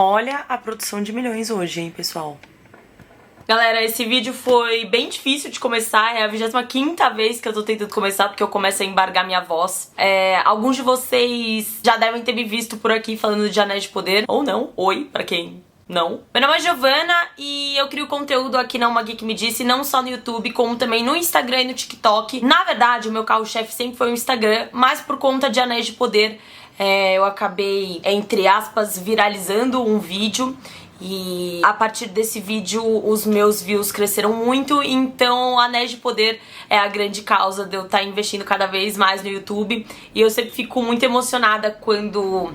Olha a produção de milhões hoje, hein, pessoal? Galera, esse vídeo foi bem difícil de começar, é a 25ª vez que eu tô tentando começar porque eu começo a embargar minha voz. Alguns de vocês já devem ter me visto por aqui falando de Anéis de Poder, ou não, oi, pra quem não. Meu nome é Giovana e eu crio conteúdo aqui na Uma Geek Me Disse, não só no YouTube, como também no Instagram e no TikTok. Na verdade, o meu carro-chefe sempre foi o Instagram, mas por conta de Anéis de Poder, eu acabei, entre aspas, viralizando um vídeo. E a partir desse vídeo os meus views cresceram muito, então Anéis de Poder é a grande causa de eu estar investindo cada vez mais no YouTube. E eu sempre fico muito emocionada quando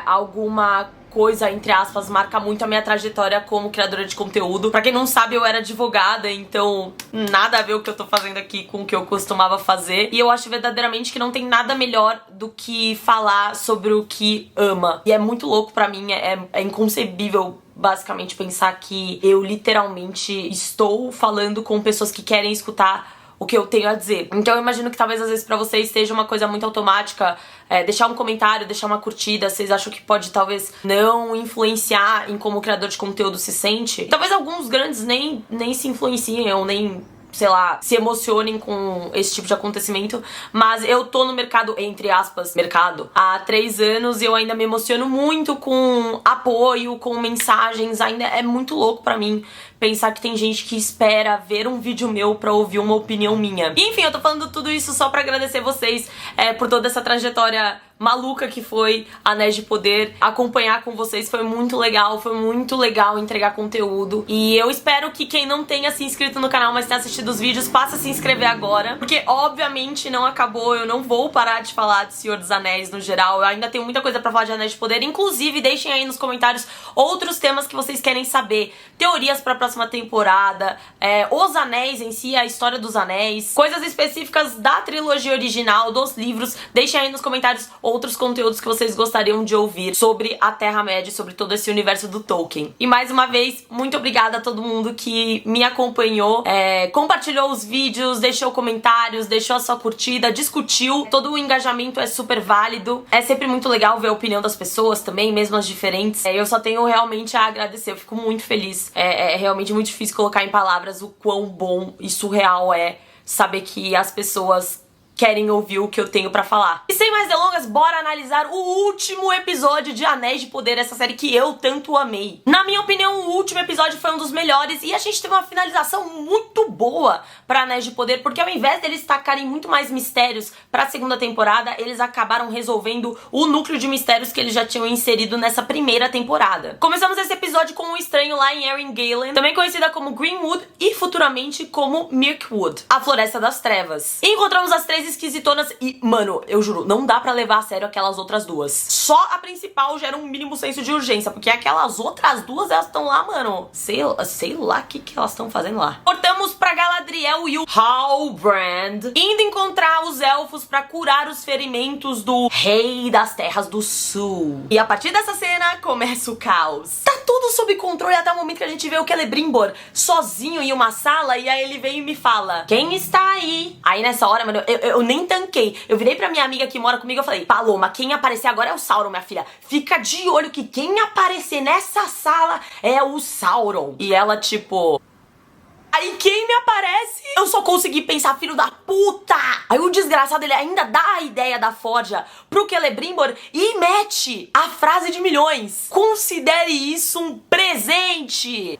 alguma coisa, entre aspas, marca muito a minha trajetória como criadora de conteúdo. Pra quem não sabe, eu era advogada, então nada a ver o que eu tô fazendo aqui com o que eu costumava fazer. E eu acho verdadeiramente que não tem nada melhor do que falar sobre o que ama. E é muito louco pra mim, é inconcebível basicamente pensar que eu literalmente estou falando com pessoas que querem escutar o que eu tenho a dizer. Então eu imagino que talvez às vezes pra vocês seja uma coisa muito automática, deixar um comentário, deixar uma curtida, vocês acham que pode talvez não influenciar em como o criador de conteúdo se sente. Talvez alguns grandes nem se influenciem ou nem, sei lá, se emocionem com esse tipo de acontecimento, mas eu tô no mercado, entre aspas, mercado, há 3 anos e eu ainda me emociono muito com apoio, com mensagens, ainda é muito louco pra mim pensar que tem gente que espera ver um vídeo meu pra ouvir uma opinião minha. E, enfim, eu tô falando tudo isso só pra agradecer vocês por toda essa trajetória maluca que foi Anéis de Poder. Acompanhar com vocês foi muito legal entregar conteúdo. E eu espero que quem não tenha se inscrito no canal, mas tenha assistido os vídeos, passe a se inscrever agora, porque obviamente não acabou, eu não vou parar de falar de Senhor dos Anéis no geral, eu ainda tenho muita coisa pra falar de Anéis de Poder. Inclusive, deixem aí nos comentários outros temas que vocês querem saber, teorias pra próxima temporada, os anéis em si, a história dos anéis, coisas específicas da trilogia original, dos livros. Deixem aí nos comentários outros conteúdos que vocês gostariam de ouvir sobre a Terra-média, sobre todo esse universo do Tolkien. E mais uma vez, muito obrigada a todo mundo que me acompanhou, compartilhou os vídeos, deixou comentários, deixou a sua curtida, discutiu. Todo o engajamento é super válido. É sempre muito legal ver a opinião das pessoas também, mesmo as diferentes. Eu só tenho realmente a agradecer, eu fico muito feliz. É realmente muito difícil colocar em palavras o quão bom e surreal é saber que as pessoas querem ouvir o que eu tenho pra falar. E sem mais delongas, bora analisar o último episódio de Anéis de Poder, essa série que eu tanto amei. Na minha opinião, o último episódio foi um dos melhores e a gente teve uma finalização muito boa pra Anéis de Poder, porque ao invés deles tacarem muito mais mistérios pra segunda temporada, eles acabaram resolvendo o núcleo de mistérios que eles já tinham inserido nessa primeira temporada. Começamos esse episódio com um estranho lá em Erin Galen, também conhecida como Greenwood e futuramente como Mirkwood, a Floresta das Trevas. E encontramos as 3 esquisitonas e, mano, eu juro, não dá pra levar a sério aquelas outras duas. Só a principal gera um mínimo senso de urgência, porque aquelas outras duas, elas estão lá, mano, sei lá o que elas estão fazendo lá. Cortamos pra Galadriel e o Halbrand indo encontrar os elfos pra curar os ferimentos do Rei das Terras do Sul. E a partir dessa cena, começa o caos. Tá tudo sob controle até o momento que a gente vê o Celebrimbor sozinho em uma sala e aí ele vem e me fala: quem está aí? Aí nessa hora, mano, eu nem tanquei. Eu virei pra minha amiga que mora comigo e eu falei: Paloma, quem aparecer agora é o Sauron, minha filha. Fica de olho que quem aparecer nessa sala é o Sauron. E ela, tipo... Aí quem me aparece? Eu só consegui pensar, filho da puta! Aí o desgraçado, ele ainda dá a ideia da forja pro Celebrimbor e mete a frase de milhões: considere isso um presente!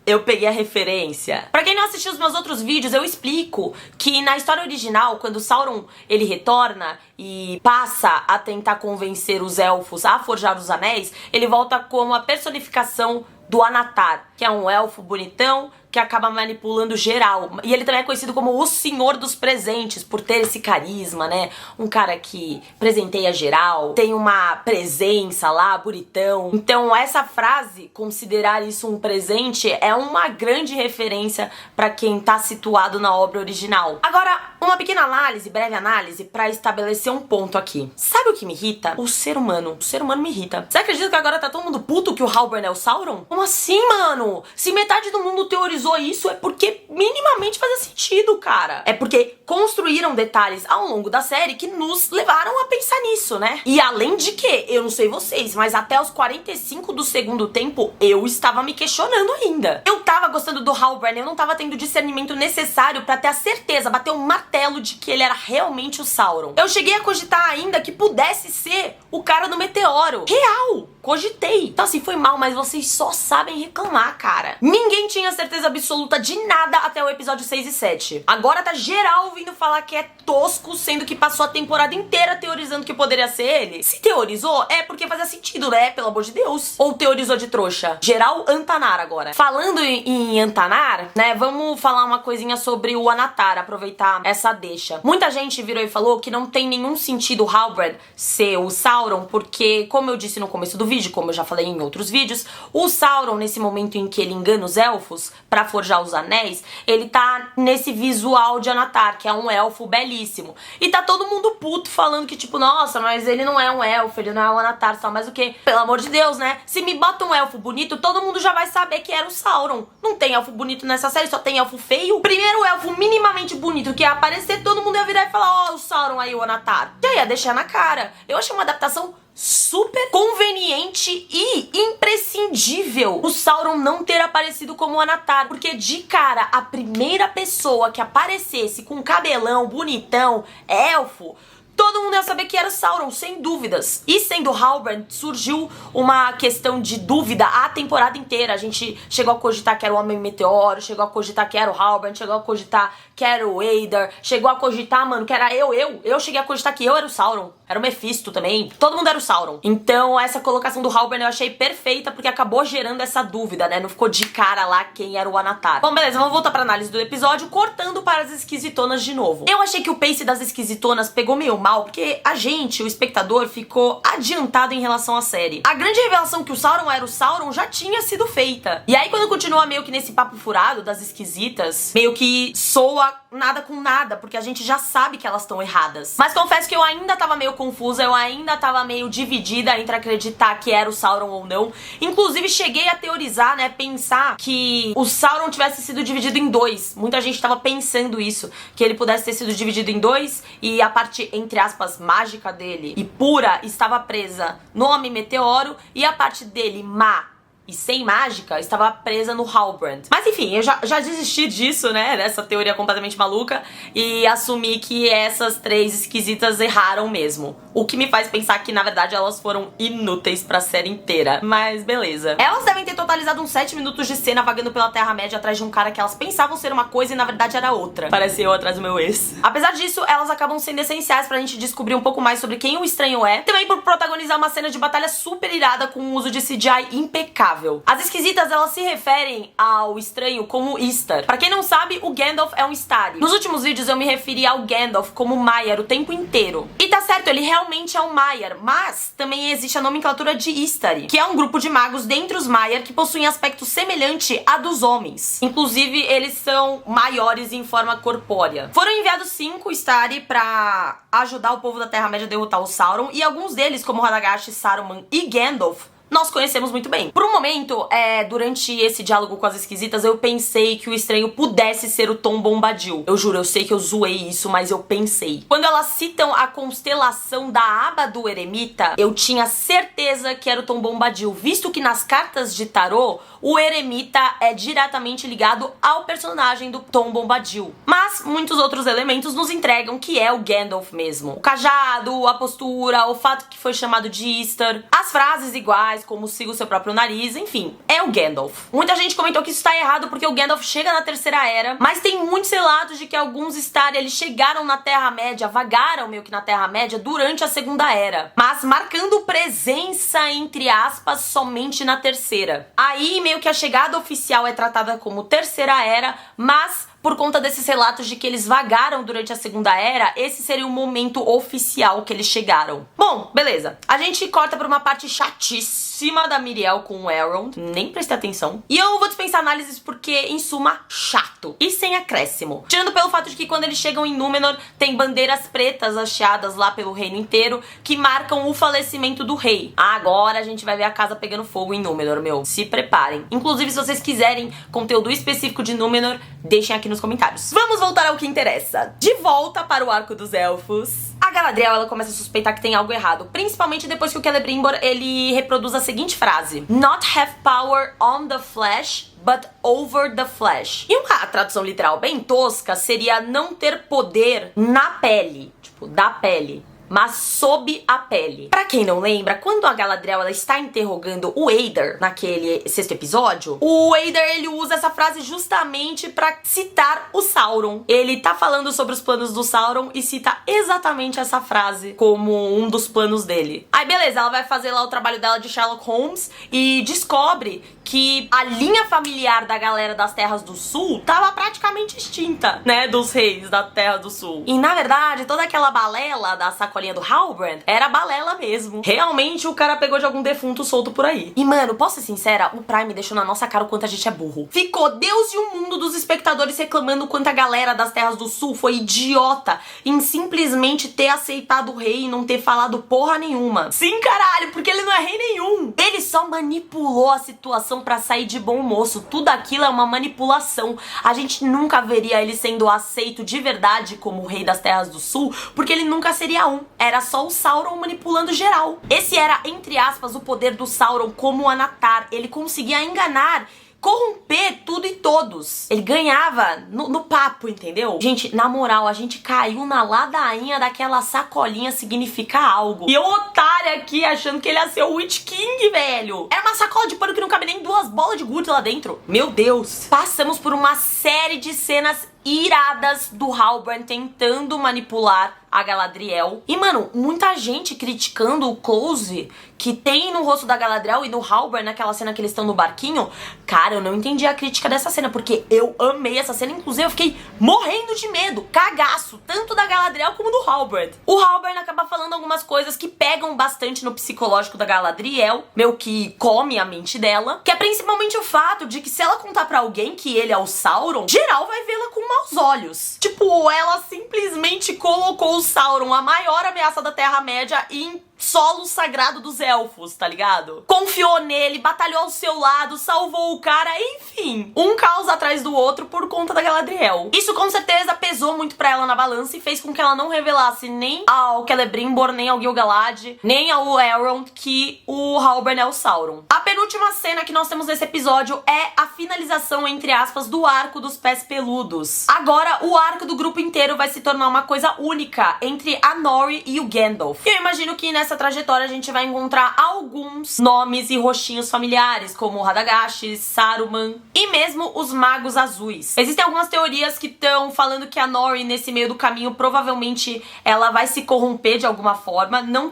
Eu peguei a referência. Pra quem não assistiu os meus outros vídeos, eu explico que na história original, quando Sauron ele retorna e passa a tentar convencer os elfos a forjar os anéis, ele volta como a personificação do Anatar, que é um elfo bonitão que acaba manipulando geral. E ele também é conhecido como o Senhor dos Presentes, por ter esse carisma, né? Um cara que presenteia geral, tem uma presença lá, bonitão. Então essa frase, considerar isso um presente, é uma grande referência pra quem tá situado na obra original. Agora, uma pequena análise, breve análise, pra estabelecer um ponto aqui. Sabe o que me irrita? O ser humano. O ser humano me irrita. Você acredita que agora tá todo mundo puto que o Halbrand é o Sauron? Como assim, mano? Se metade do mundo teorizou isso, é porque minimamente fazer sentido, cara. É porque construíram detalhes ao longo da série que nos levaram a pensar nisso, né? E além de que, eu não sei vocês, mas até os 45 do segundo tempo, eu estava me questionando ainda. Eu tava gostando do Halbrand, eu não tava tendo o discernimento necessário pra ter a certeza, bater um martelo de que ele era realmente o Sauron. Eu cheguei a cogitar ainda que pudesse ser o cara do meteoro. Real! Cogitei. Então assim, foi mal, mas vocês só sabem reclamar, cara. Ninguém tinha certeza absoluta de nada até o episódio 6 e 7. Agora tá geral ouvindo falar que é tosco, sendo que passou a temporada inteira teorizando que poderia ser ele. Se teorizou, é porque fazia sentido, né? Pelo amor de Deus. Ou teorizou de trouxa. Geral Antanar agora. Falando em Antanar, né, vamos falar uma coisinha sobre o Anatar, aproveitar essa deixa. Muita gente virou e falou que não tem nenhum sentido o Halbrand ser o Sauron, porque, como eu disse no começo do vídeo, como eu já falei em outros vídeos, o Sauron, nesse momento em que ele engana os elfos pra forjar os anéis, ele tá nesse visual de Anatar, que é um elfo belíssimo. E tá todo mundo puto falando que, tipo, nossa, mas ele não é um elfo, ele não é um Anatar, só mais o quê? Pelo amor de Deus, né? Se me bota um elfo bonito, todo mundo já vai saber que era o Sauron. Não tem elfo bonito nessa série, só tem elfo feio. Primeiro elfo minimamente bonito que ia aparecer, todo mundo ia virar e falar, ó, o Sauron aí, o Anatar. Já ia deixar na cara. Eu achei uma adaptação super conveniente e imprescindível o Sauron não ter aparecido como Anatar, porque de cara a primeira pessoa que aparecesse com cabelão bonitão, elfo, todo mundo ia saber que era Sauron, sem dúvidas. E sendo Halbrand, surgiu uma questão de dúvida a temporada inteira. A gente chegou a cogitar que era o Homem-Meteoro, chegou a cogitar que era o Halbrand, chegou a cogitar que era o Eidar, chegou a cogitar, mano, que era eu cheguei a cogitar que eu era o Sauron. Era o Mephisto também. Todo mundo era o Sauron. Então, essa colocação do Halbrand eu achei perfeita, porque acabou gerando essa dúvida, né? Não ficou de cara lá quem era o Anatar. Bom, beleza, vamos voltar pra análise do episódio, cortando para as esquisitonas de novo. Eu achei que o pace das esquisitonas pegou meio mal, porque a gente, o espectador, ficou adiantado em relação à série. A grande revelação que o Sauron era o Sauron já tinha sido feita. E aí, quando continua meio que nesse papo furado das esquisitas, meio que soa nada com nada, porque a gente já sabe que elas estão erradas. Mas confesso que eu ainda tava meio confusa, eu ainda tava meio dividida entre acreditar que era o Sauron ou não. Inclusive, cheguei a teorizar, né, pensar que o Sauron tivesse sido dividido em dois. Muita gente tava pensando isso, que ele pudesse ter sido dividido em dois e a parte, entre aspas, mágica dele e pura estava presa no Homem-Meteoro e a parte dele, má e sem mágica, estava presa no Halbrand. Mas enfim, eu já desisti disso, né, dessa teoria completamente maluca, e assumi que essas três esquisitas erraram mesmo. O que me faz pensar que, na verdade, elas foram inúteis pra série inteira. Mas beleza. Elas devem ter totalizado uns 7 minutos de cena vagando pela Terra-média atrás de um cara que elas pensavam ser uma coisa e, na verdade, era outra. Parece eu atrás do meu ex. Apesar disso, elas acabam sendo essenciais pra gente descobrir um pouco mais sobre quem o estranho é. Também por protagonizar uma cena de batalha super irada com um uso de CGI impecável. As esquisitas, elas se referem ao estranho como Istar. Pra quem não sabe, o Gandalf é um Istari. Nos últimos vídeos eu me referi ao Gandalf como Maiar o tempo inteiro. E tá certo, ele realmente é um Maiar, mas também existe a nomenclatura de Istari, que é um grupo de magos dentre os Maiar que possuem aspecto semelhante a dos homens. Inclusive, eles são maiores em forma corpórea. Foram enviados 5 Istari pra ajudar o povo da Terra-média a derrotar o Sauron, e alguns deles, como Radagast, Saruman e Gandalf, nós conhecemos muito bem. Por um momento, durante esse diálogo com as esquisitas, eu pensei que o estranho pudesse ser o Tom Bombadil. Eu juro, eu sei que eu zoei isso, mas eu pensei. Quando elas citam a constelação da aba do eremita, eu tinha certeza que era o Tom Bombadil, visto que nas cartas de tarô, o eremita é diretamente ligado ao personagem do Tom Bombadil. Mas muitos outros elementos nos entregam que é o Gandalf mesmo. O cajado, a postura, o fato que foi chamado de Istar, as frases iguais, como siga o seu próprio nariz, enfim, é o Gandalf. Muita gente comentou que isso tá errado porque o Gandalf chega na Terceira Era, mas tem muitos relatos de que alguns Istari, eles chegaram na Terra-média, vagaram meio que na Terra-média durante a Segunda Era, mas marcando presença, entre aspas, somente na Terceira. Aí meio que a chegada oficial é tratada como Terceira Era, mas por conta desses relatos de que eles vagaram durante a Segunda Era, esse seria o momento oficial que eles chegaram. Bom, beleza. A gente corta pra uma parte chatíssima cima da Miriel com o Elrond, nem prestei atenção. E eu vou dispensar análises porque, em suma, chato e sem acréscimo. Tirando pelo fato de que quando eles chegam em Númenor, tem bandeiras pretas hasteadas lá pelo reino inteiro que marcam o falecimento do rei. Agora a gente vai ver a casa pegando fogo em Númenor, meu. Se preparem. Inclusive, se vocês quiserem conteúdo específico de Númenor, deixem aqui nos comentários. Vamos voltar ao que interessa. De volta para o arco dos elfos. A Galadriel, ela começa a suspeitar que tem algo errado, principalmente depois que o Celebrimbor, ele reproduz a seguinte frase: Not have power on the flesh, but over the flesh. E uma tradução literal bem tosca seria não ter poder na pele, tipo, da pele, mas sob a pele. Pra quem não lembra, quando a Galadriel ela está interrogando o Eidar naquele sexto episódio, o Eidar ele usa essa frase justamente pra citar o Sauron. Ele tá falando sobre os planos do Sauron e cita exatamente essa frase como um dos planos dele. Aí beleza, ela vai fazer lá o trabalho dela de Sherlock Holmes e descobre que a linha familiar da galera das Terras do Sul tava praticamente extinta, né, dos reis da Terra do Sul. E na verdade, toda aquela balela da sacolinha do Halbrand era balela mesmo. Realmente o cara pegou de algum defunto solto por aí. E mano, posso ser sincera, o Prime deixou na nossa cara o quanto a gente é burro. Ficou Deus e o mundo dos espectadores reclamando quanto a galera das Terras do Sul foi idiota em simplesmente ter aceitado o rei e não ter falado porra nenhuma. Sim, caralho, porque ele não é rei nenhum. Ele só manipulou a situação pra sair de bom moço. Tudo aquilo é uma manipulação. A gente nunca veria ele sendo aceito de verdade como o rei das Terras do Sul, porque ele nunca seria um. Era só o Sauron manipulando geral. Esse era, entre aspas, o poder do Sauron como o Anatar. Ele conseguia enganar, corromper tudo e todos. Ele ganhava no papo, entendeu? Gente, na moral, a gente caiu na ladainha daquela sacolinha significa algo. E eu, otária aqui, achando que ele ia ser o Witch King, velho. Era uma sacola de pano que não cabe nem 2 bolas de gude lá dentro. Meu Deus. Passamos por uma série de cenas iradas do Halbrand tentando manipular a Galadriel. E, mano, muita gente criticando o close que tem no rosto da Galadriel e do Halbrand naquela cena que eles estão no barquinho. Cara, eu não entendi a crítica dessa cena, porque eu amei essa cena. Inclusive, eu fiquei morrendo de medo, cagaço, tanto da Galadriel como do Halbrand. O Halbrand acaba falando algumas coisas que pegam bastante no psicológico da Galadriel, meio que come a mente dela, que é principalmente o fato de que se ela contar pra alguém que ele é o Sauron, geral vai vê-la com maus olhos. Tipo, ela simplesmente colocou o Sauron, a maior ameaça da Terra-média, em solo sagrado dos elfos, tá ligado? Confiou nele, batalhou ao seu lado, salvou o cara, enfim. Um caos atrás do outro por conta da Galadriel. Isso com certeza pesou muito pra ela na balança e fez com que ela não revelasse nem ao Celebrimbor, nem ao Gil-galad, nem ao Elrond que o Halbrand é o Sauron. A penúltima cena que nós temos nesse episódio é a finalização, entre aspas, do arco dos pés peludos. Agora, o arco do grupo inteiro vai se tornar uma coisa única entre a Nori e o Gandalf. Eu imagino que nessa trajetória a gente vai encontrar alguns nomes e rostinhos familiares, como Radagast, Saruman e mesmo os Magos Azuis. Existem algumas teorias que estão falando que a Nori, nesse meio do caminho, provavelmente ela vai se corromper de alguma forma, não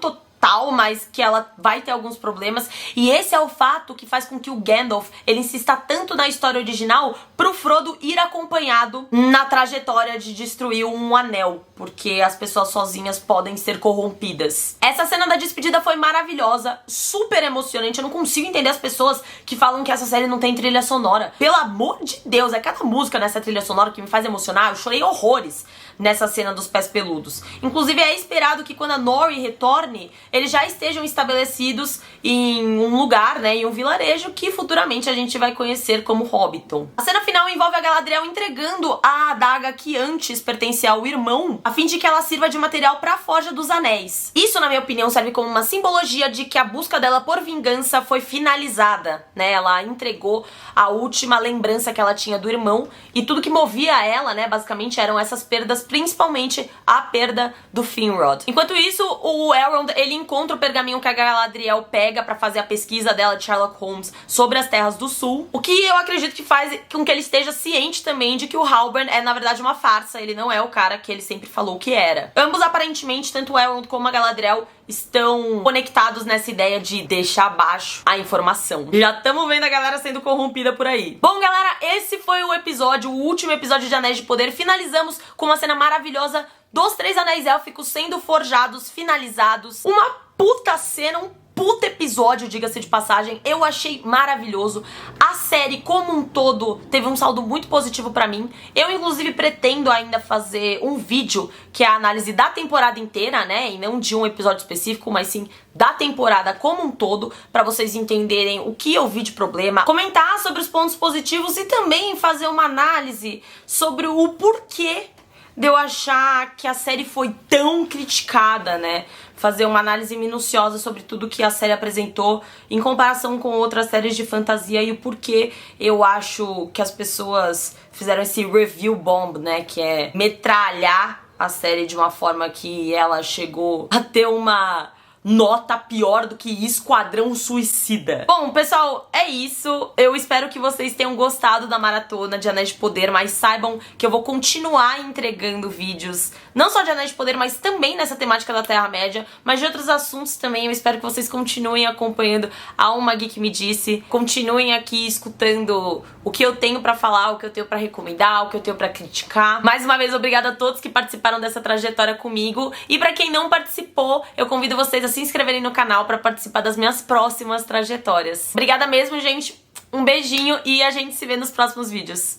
mas que ela vai ter alguns problemas, e esse é o fato que faz com que o Gandalf, ele insista tanto na história original pro Frodo ir acompanhado na trajetória de destruir um anel, porque as pessoas sozinhas podem ser corrompidas. Essa cena da despedida foi maravilhosa, super emocionante. Eu não consigo entender as pessoas que falam que essa série não tem trilha sonora. Pelo amor de Deus, é cada música nessa trilha sonora que me faz emocionar. Eu chorei horrores nessa cena dos pés peludos. Inclusive, é esperado que quando a Nori retorne, eles já estejam estabelecidos em um lugar, né, em um vilarejo que futuramente a gente vai conhecer como Hobbiton. A cena final envolve a Galadriel entregando a adaga que antes pertencia ao irmão, a fim de que ela sirva de material para a Forja dos Anéis. Isso, na minha opinião, serve como uma simbologia de que a busca dela por vingança foi finalizada, né? Ela entregou a última lembrança que ela tinha do irmão, e tudo que movia ela, né, basicamente eram essas perdas, principalmente a perda do Finrod. Enquanto isso, o Elrond, ele encontra o pergaminho que a Galadriel pega pra fazer a pesquisa dela de Sherlock Holmes sobre as Terras do Sul, o que eu acredito que faz com que ele esteja ciente também de que o Halbrand é, na verdade, uma farsa. Ele não é o cara que ele sempre falou que era. Ambos, aparentemente, tanto o Elrond como a Galadriel, estão conectados nessa ideia de deixar abaixo a informação. Já estamos vendo a galera sendo corrompida por aí. Bom, galera, esse foi o episódio, o último episódio de Anéis de Poder. Finalizamos com uma cena maravilhosa dos 3 anéis élficos sendo forjados, finalizados. Uma puta cena, um puta episódio, diga-se de passagem. Eu achei maravilhoso. A série como um todo teve um saldo muito positivo pra mim. Eu, inclusive, pretendo ainda fazer um vídeo que é a análise da temporada inteira, né? E não de um episódio específico, mas sim da temporada como um todo, pra vocês entenderem o que eu vi de problema, comentar sobre os pontos positivos e também fazer uma análise sobre o porquê de eu achar que a série foi tão criticada, né? Fazer uma análise minuciosa sobre tudo que a série apresentou em comparação com outras séries de fantasia e o porquê eu acho que as pessoas fizeram esse review bomb, né? Que é metralhar a série de uma forma que ela chegou a ter uma nota pior do que Esquadrão Suicida. Bom, pessoal, é isso. Eu espero que vocês tenham gostado da maratona de Anéis de Poder, mas saibam que eu vou continuar entregando vídeos, não só de Anéis de Poder, mas também nessa temática da Terra-média, mas de outros assuntos também. Eu espero que vocês continuem acompanhando a Uma Geek Me Disse, continuem aqui escutando o que eu tenho pra falar, o que eu tenho pra recomendar, o que eu tenho pra criticar. Mais uma vez, obrigada a todos que participaram dessa trajetória comigo. E pra quem não participou, eu convido vocês a se inscreverem no canal pra participar das minhas próximas trajetórias. Obrigada mesmo, gente. Um beijinho e a gente se vê nos próximos vídeos.